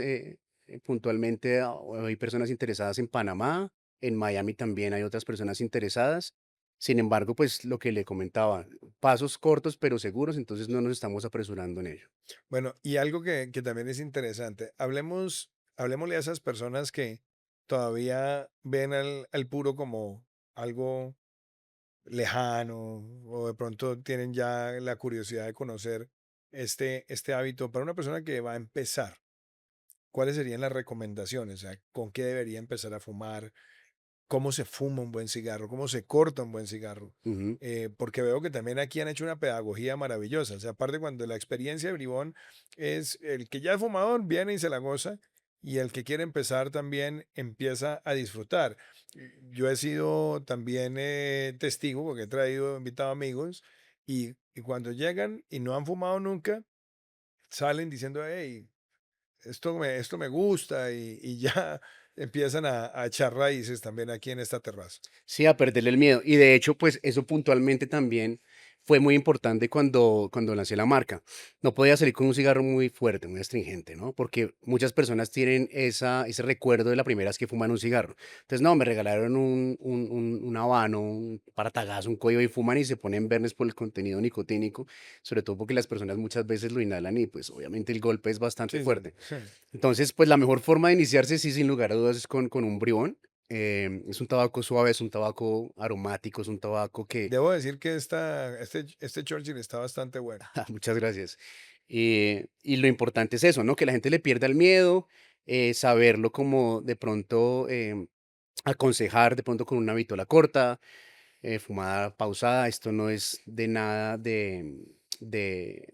puntualmente, hay personas interesadas en Panamá, en Miami también hay otras personas interesadas. Sin embargo, pues lo que le comentaba, pasos cortos pero seguros, entonces no nos estamos apresurando en ello. Bueno, y algo que también es interesante, hablemosle a esas personas que todavía ven al puro como algo lejano o de pronto tienen ya la curiosidad de conocer este hábito. Para una persona que va a empezar, ¿cuáles serían las recomendaciones? O sea, ¿con qué debería empezar a fumar? ¿Cómo se fuma un buen cigarro? ¿Cómo se corta un buen cigarro? Ujú. Porque veo que también aquí han hecho una pedagogía maravillosa. O sea, aparte cuando la experiencia de Bribón es el que ya es fumador, viene y se la goza, y el que quiere empezar también empieza a disfrutar. Yo he sido también testigo, porque he traído, invitado amigos, y cuando llegan y no han fumado nunca, salen diciendo, hey, esto me gusta, y ya empiezan a echar raíces también aquí en esta terraza. Sí, a perderle el miedo. Y de hecho, pues eso puntualmente también fue muy importante cuando lancé la marca. No podía salir con un cigarro muy fuerte, muy astringente, ¿no? Porque muchas personas tienen ese recuerdo de la primera vez que fuman un cigarro. Entonces, no, me regalaron un habano, un partagazo, un cuello y fuman y se ponen verdes por el contenido nicotínico, sobre todo porque las personas muchas veces lo inhalan y pues obviamente el golpe es bastante Sí, sí. fuerte. Entonces, pues la mejor forma de iniciarse, sí, sin lugar a dudas, es con un bribón. Es un tabaco suave, es un tabaco aromático, es un tabaco que, Debo decir que este Churchill está bastante bueno. muchas gracias. Y lo importante es eso, ¿no? Que la gente le pierda el miedo, saberlo como de pronto aconsejar, de pronto con una vitola corta, fumada pausada. Esto no es de nada de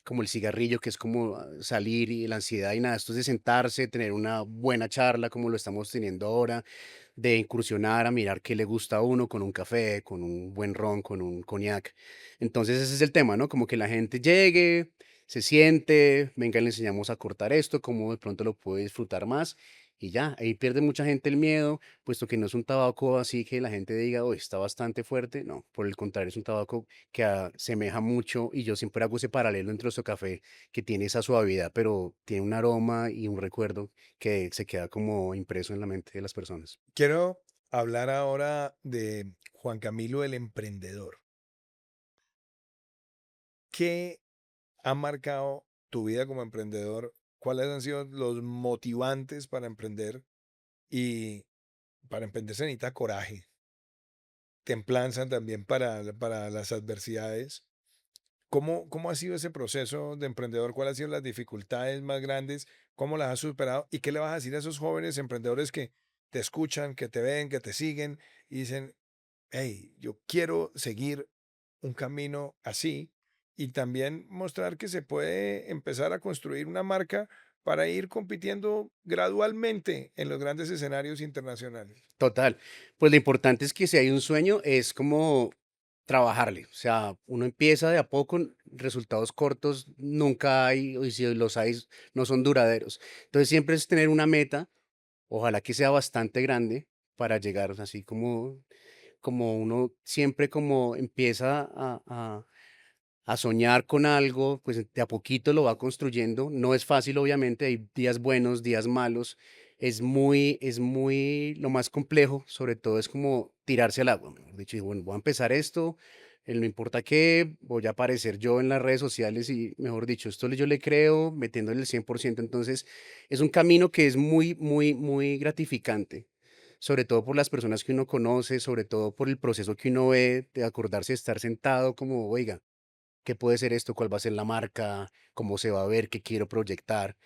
como el cigarrillo, que es como salir y la ansiedad y nada. Esto es de sentarse, tener una buena charla como lo estamos teniendo ahora, de incursionar a mirar qué le gusta a uno con un café, con un buen ron, con un cognac. Entonces ese es el tema, ¿no? Como que la gente llegue, se siente, venga, le enseñamos a cortar esto, cómo de pronto lo puede disfrutar más y ya, ahí pierde mucha gente el miedo, puesto que no es un tabaco así que la gente diga, oh, está bastante fuerte. No, por el contrario, es un tabaco que asemeja mucho y yo siempre hago ese paralelo entre nuestro café, que tiene esa suavidad, pero tiene un aroma y un recuerdo que se queda como impreso en la mente de las personas. Quiero hablar ahora de Juan Camilo el emprendedor. ¿Qué ha marcado tu vida como emprendedor? ¿Cuáles han sido los motivantes para emprender? Y para emprender se necesita coraje, templanza también para las adversidades. ¿Cómo ha sido ese proceso de emprendedor? ¿Cuáles han sido las dificultades más grandes? ¿Cómo las has superado? ¿Y qué le vas a decir a esos jóvenes emprendedores que te escuchan, que te ven, que te siguen y dicen, hey, yo quiero seguir un camino así y también mostrar que se puede empezar a construir una marca para ir compitiendo gradualmente en los grandes escenarios internacionales? Total. Pues lo importante es que si hay un sueño, es como trabajarle. O sea, uno empieza de a poco, resultados cortos nunca hay, y si los hay, no son duraderos. Entonces siempre es tener una meta, ojalá que sea bastante grande para llegar, o sea, así como uno siempre como empieza a soñar con algo, pues de a poquito lo va construyendo. No es fácil, obviamente, hay días buenos, días malos. Es muy, lo más complejo, sobre todo es como tirarse al agua, mejor dicho, y bueno, voy a empezar esto, no importa qué, voy a aparecer yo en las redes sociales y, mejor dicho, yo le creo, metiéndole el 100%. Entonces, es un camino que es muy, muy, muy gratificante, sobre todo por las personas que uno conoce, sobre todo por el proceso que uno ve de acordarse de estar sentado como, oiga, qué puede ser esto, cuál va a ser la marca, cómo se va a ver, qué quiero proyectar.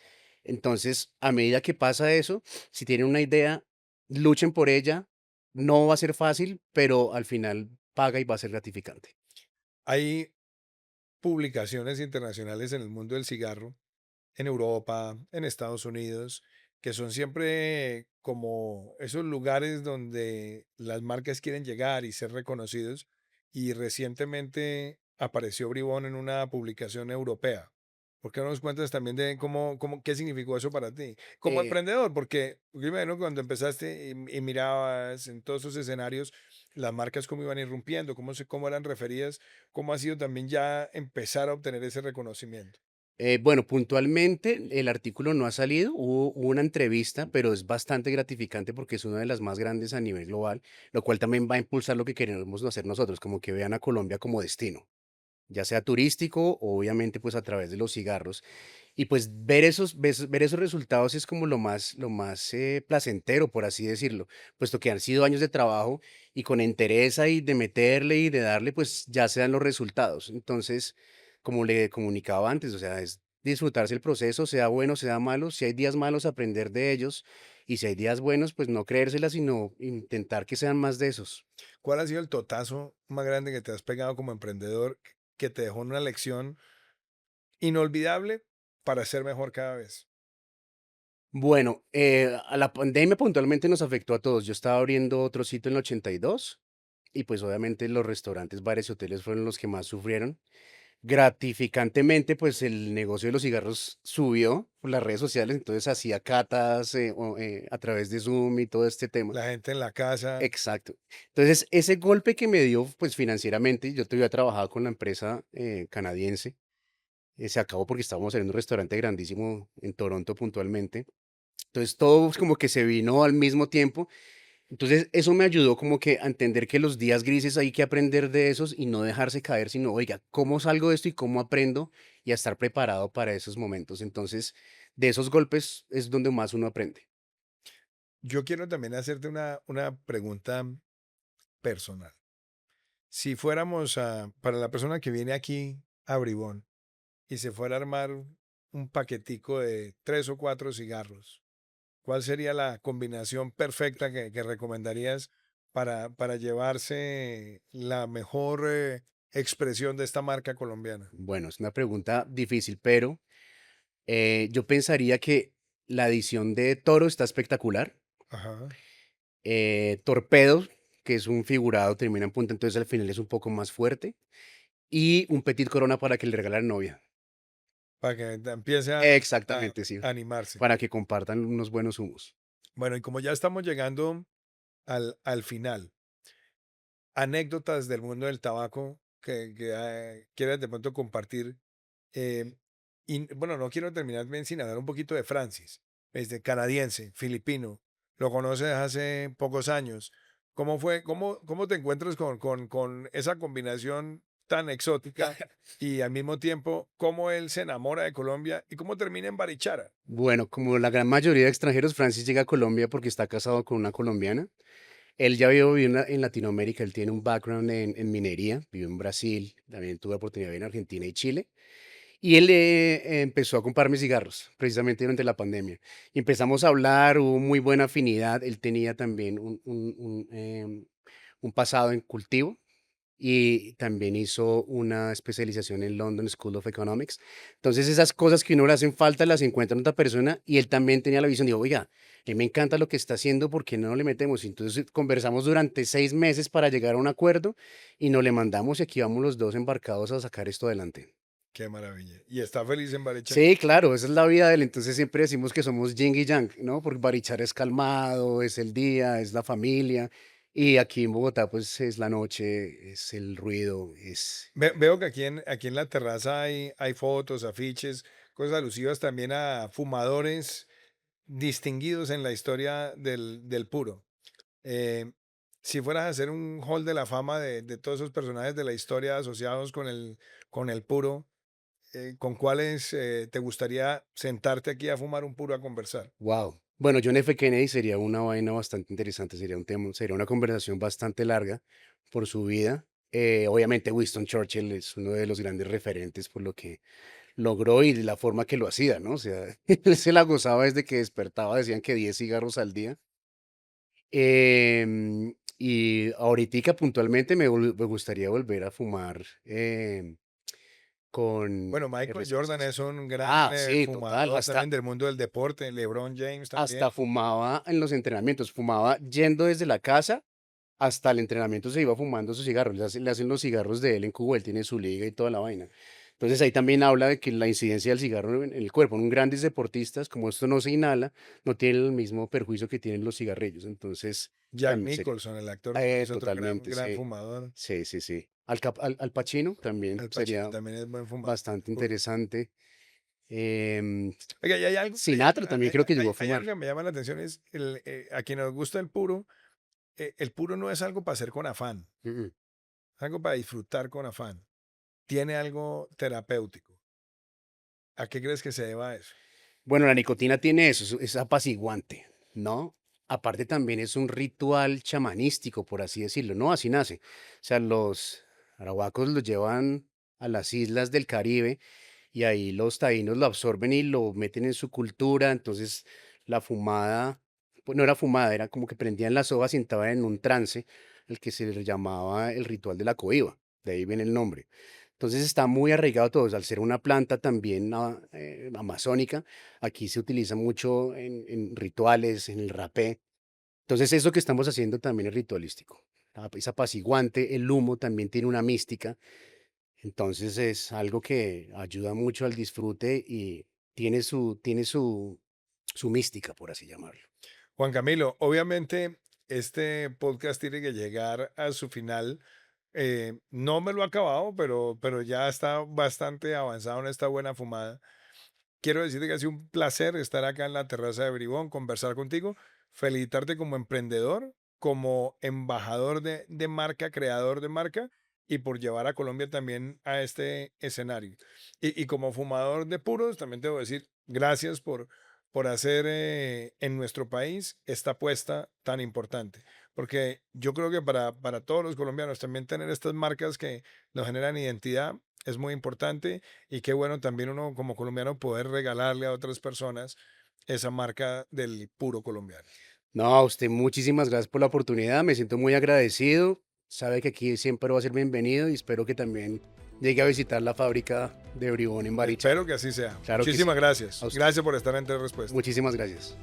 Entonces, a medida que pasa eso, si tienen una idea, luchen por ella. No va a ser fácil, pero al final paga y va a ser gratificante. Hay publicaciones internacionales en el mundo del cigarro, en Europa, en Estados Unidos, que son siempre como esos lugares donde las marcas quieren llegar y ser reconocidos. Y recientemente apareció Bribón en una publicación europea. ¿Por qué no nos cuentas también de qué significó eso para ti? Como Eh, emprendedor, porque yo me imagino que cuando empezaste y mirabas en todos esos escenarios las marcas cómo iban irrumpiendo, cómo eran referidas, cómo ha sido también ya empezar a obtener ese reconocimiento. bueno, puntualmente el artículo no ha salido, hubo una entrevista, pero es bastante gratificante porque es una de las más grandes a nivel global, lo cual también va a impulsar lo que queremos hacer nosotros, como que vean a Colombia como destino, ya sea turístico o obviamente pues a través de los cigarros. Y pues ver esos resultados es como lo más placentero, por así decirlo, puesto que han sido años de trabajo y con entereza y de meterle y de darle, pues ya se dan los resultados. Entonces, como le comunicaba antes, o sea, es disfrutarse el proceso, sea bueno, sea malo. Si hay días malos, aprender de ellos. Y si hay días buenos, pues no creérselas, sino intentar que sean más de esos. ¿Cuál ha sido el totazo más grande que te has pegado como emprendedor que te dejó una lección inolvidable para ser mejor cada vez? Bueno, a la pandemia puntualmente nos afectó a todos. Yo estaba abriendo otro sitio en el 82 y pues obviamente los restaurantes, bares y hoteles fueron los que más sufrieron. Gratificantemente, pues el negocio de los cigarros subió por las redes sociales, entonces hacía catas a través de Zoom y todo este tema. La gente en la casa, Exacto. Entonces, ese golpe que me dio, pues financieramente, yo todavía trabajaba con la empresa canadiense, se acabó porque estábamos en un restaurante grandísimo en Toronto puntualmente. Entonces, todo como que se vino al mismo tiempo. Entonces, eso me ayudó como que a entender que los días grises hay que aprender de esos y no dejarse caer, sino, oiga, ¿cómo salgo de esto y cómo aprendo? Y a estar preparado para esos momentos. Entonces, de esos golpes es donde más uno aprende. yo quiero también hacerte una pregunta personal. Si fuéramos para la persona que viene aquí a Bribón y se fuera a armar un paquetico de 3 o 4 cigarros, ¿cuál sería la combinación perfecta que recomendarías para llevarse la mejor expresión de esta marca colombiana? Bueno, es una pregunta difícil, pero yo pensaría que la edición de Toro está espectacular. Ajá. Torpedo, que es un figurado, termina en punta, entonces al final es un poco más fuerte. Y un Petit Corona para que le regale a la novia. Para que empiece a Exactamente, sí, animarse. para que compartan unos buenos humos. Bueno, y como ya estamos llegando al final, anécdotas del mundo del tabaco que quieras de pronto compartir. eh, y bueno, no quiero terminar bien sin hablar un poquito de Francis, este canadiense, filipino. Lo conoces hace pocos años. ¿Cómo fue? ¿Cómo te encuentras con esa combinación tan exótica y al mismo tiempo cómo él se enamora de Colombia y cómo termina en Barichara. Bueno, como la gran mayoría de extranjeros, Francis llega a Colombia porque está casado con una colombiana. Él ya había vivido en Latinoamérica, él tiene un background en minería, vivió en Brasil, también tuve la oportunidad de vivir en Argentina y Chile. Y él empezó a comprarme cigarros, precisamente durante la pandemia. Y empezamos a hablar, hubo muy buena afinidad. Él tenía también un pasado en cultivo y también hizo una especialización en London School of Economics. Entonces, esas cosas que uno le hacen falta las encuentra en otra persona y él también tenía la visión, dijo, oiga, me encanta lo que está haciendo, ¿por qué no le metemos? Entonces, conversamos durante 6 meses para llegar a un acuerdo y nos le mandamos y aquí vamos los dos embarcados a sacar esto adelante. Qué maravilla. Y está feliz en Barichara. Sí, claro, esa es la vida de él. Entonces siempre decimos que somos yin y yang, ¿no? Porque Barichara es calmado, es el día, es la familia. Y aquí en Bogotá, pues es la noche, es el ruido, es... Veo que aquí en la terraza hay fotos, afiches, cosas alusivas también a fumadores distinguidos en la historia del puro. Eh, si fueras a hacer un hall de la fama de todos esos personajes de la historia asociados con el puro, ¿con cuáles te gustaría sentarte aquí a fumar un puro a conversar? Wow. Bueno, John F. Kennedy sería una vaina bastante interesante, sería un tema, sería una conversación bastante larga por su vida. Obviamente Winston Churchill es uno de los grandes referentes por lo que logró y de la forma que lo hacía, ¿no? O sea, él se la gozaba desde que despertaba, decían que 10 cigarros al día. Y ahoritica puntualmente me gustaría volver a fumar con Bueno, Michael Jordan RC6. es un gran Ah, sí, total. fumador también del mundo del deporte, LeBron James también. Hasta fumaba en los entrenamientos, fumaba yendo desde la casa hasta el entrenamiento, se iba fumando sus cigarros. Le hacen los cigarros de él en Cuba, él tiene su liga y toda la vaina. Entonces ahí también habla de que la incidencia del cigarro en el cuerpo, en grandes deportistas, como esto no se inhala, no tiene el mismo perjuicio que tienen los cigarrillos. Entonces, Jack también sería. Nicholson, el actor, es otro gran, Totalmente, gran sí. fumador. Sí, sí, sí. Al Pacino también Al Pacino sería también es buen fumador. bastante interesante. Em, Oiga, y Sinatra también creo que llegó a hay algo fumar. que me llama la atención, es a quien nos gusta el puro no es algo para hacer con afán, Mm, mm. es algo para disfrutar con afán. Tiene algo terapéutico. ¿A qué crees que se deba eso? Bueno, la nicotina tiene eso, es apaciguante, ¿no? Aparte también es un ritual chamanístico, por así decirlo, ¿no? Así nace. O sea, los arahuacos lo llevan a las islas del Caribe y ahí los taínos lo absorben y lo meten en su cultura. Entonces, la fumada, pues no era fumada, era como que prendían las hojas y entraban en un trance, el que se le llamaba el ritual de la coiba. De ahí viene el nombre. Entonces está muy arraigado a todos, al ser una planta también amazónica, aquí se utiliza mucho en rituales, en el rapé. Entonces eso que estamos haciendo también es ritualístico. Es apaciguante, el humo también tiene una mística, entonces es algo que ayuda mucho al disfrute y tiene su mística, por así llamarlo. Juan Camilo, obviamente este podcast tiene que llegar a su final. No me lo he acabado, pero ya está bastante avanzado en esta buena fumada. Quiero decirte que ha sido un placer estar acá en la terraza de Bribón, conversar contigo, felicitarte como emprendedor, como embajador de marca, creador de marca, y por llevar a Colombia también a este escenario. Y como fumador de puros, también te voy a decir gracias por hacer en nuestro país esta apuesta tan importante. Porque yo creo que para todos los colombianos también tener estas marcas que nos generan identidad es muy importante y qué bueno también uno como colombiano poder regalarle a otras personas esa marca del puro colombiano. No, a usted muchísimas gracias por la oportunidad, me siento muy agradecido. Sabe que aquí siempre va a ser bienvenido y espero que también llegue a visitar la fábrica de Bribón en Espero Barichara. que así sea. Claro que sí. Muchísimas A gracias. usted. Gracias por estar en Tres Respuestas. Muchísimas gracias.